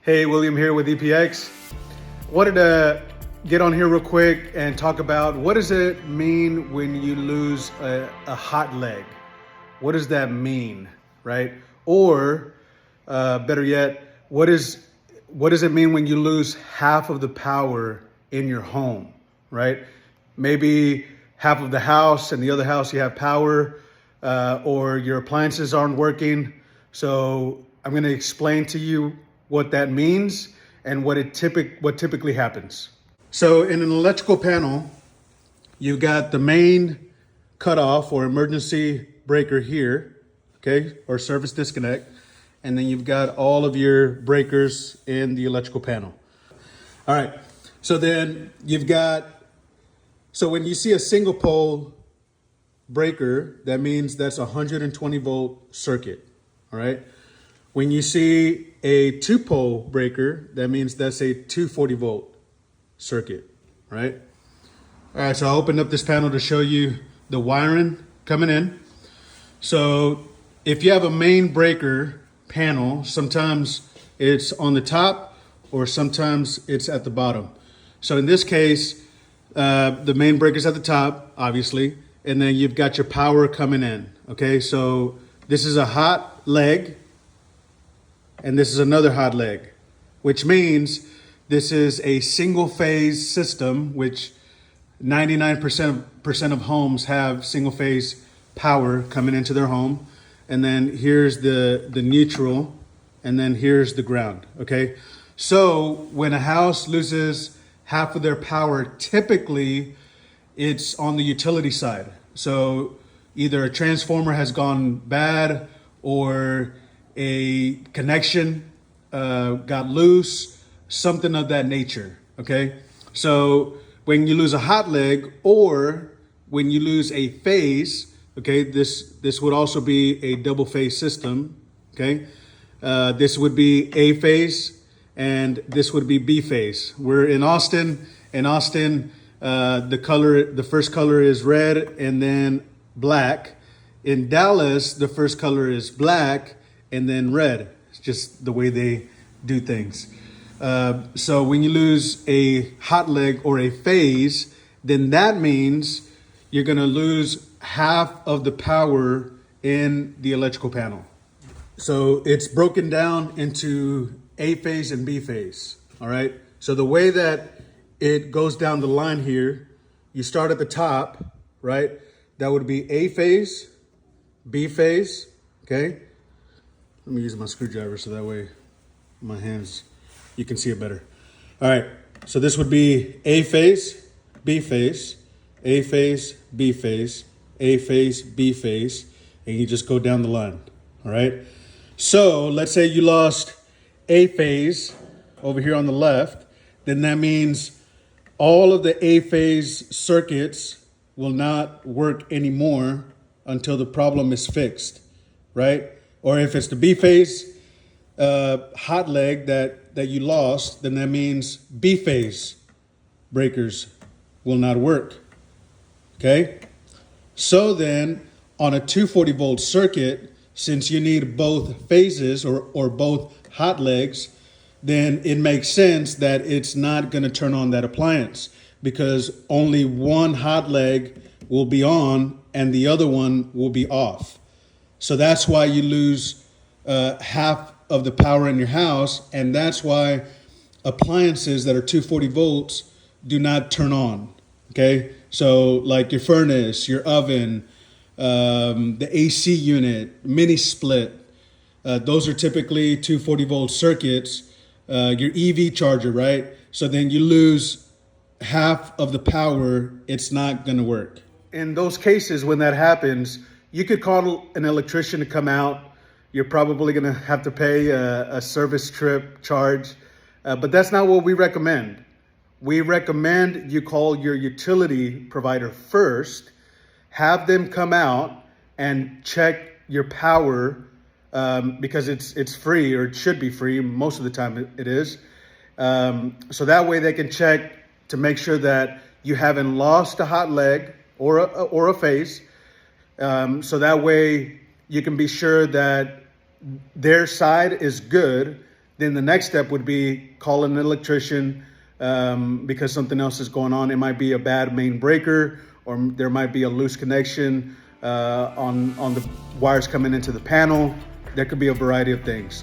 Hey, William here with EPX. Wanted to get on here real quick and talk about what does it mean when you lose a hot leg? What does that mean, right? Or better yet, what does it mean when you lose half of the power in your home, right? Maybe half of the house and the other house you have power, or your appliances aren't working. So I'm going to explain to you what that means and what typically happens. So in an electrical panel, you've got the main cutoff or emergency breaker here, okay, or service disconnect, and then you've got all of your breakers in the electrical panel. All right, so then so when you see a single pole breaker, that means that's a 120 volt circuit, all right? When you see a 2-pole breaker, that means that's a 240 volt circuit, right? All right, so I opened up this panel to show you the wiring coming in. So if you have a main breaker panel, sometimes it's on the top or sometimes it's at the bottom. So in this case, the main breaker's at the top, obviously, and then you've got your power coming in, okay? So this is a hot leg, and this is another hot leg, which means this is a single phase system, which 99% of homes have single phase power coming into their home. And then here's the neutral, and then here's the ground, okay? So when a house loses half of their power, typically it's on the utility side. So either a transformer has gone bad or a connection got loose, something of that nature, okay? So when you lose a hot leg or when you lose a phase, okay, this would also be a double phase system, okay? This would be A phase and this would be B phase. We're in Austin. In Austin, the first color is red and then black. In Dallas, the first color is black and then red. It's just the way they do things. So when you lose a hot leg or a phase, then that means you're gonna lose half of the power in the electrical panel. So it's broken down into A phase and B phase, all right? So the way that it goes down the line here, you start at the top, right? That would be A phase, B phase, okay? Let me use my screwdriver so that way my hands, you can see it better. All right, so this would be A phase, B phase, A phase, B phase, A phase, B phase, and you just go down the line, all right? So let's say you lost A phase over here on the left, then that means all of the A phase circuits will not work anymore until the problem is fixed, right? Or if it's the B phase hot leg that you lost, then that means B phase breakers will not work, okay? So then on a 240 volt circuit, since you need both phases or both hot legs, then it makes sense that it's not gonna turn on that appliance because only one hot leg will be on and the other one will be off. So that's why you lose half of the power in your house, and that's why appliances that are 240 volts do not turn on, okay? So like your furnace, your oven, the AC unit, mini split, those are typically 240 volt circuits, your EV charger, right? So then you lose half of the power, it's not gonna work. In those cases, when that happens, you could call an electrician to come out. You're probably gonna have to pay a service trip charge, but that's not what we recommend. We recommend you call your utility provider first, have them come out and check your power because it's free, or it should be free. Most of the time it is. So that way they can check to make sure that you haven't lost a hot leg or a phase. So that way you can be sure that their side is good. Then the next step would be call an electrician because something else is going on. It might be a bad main breaker, or there might be a loose connection on the wires coming into the panel. There could be a variety of things.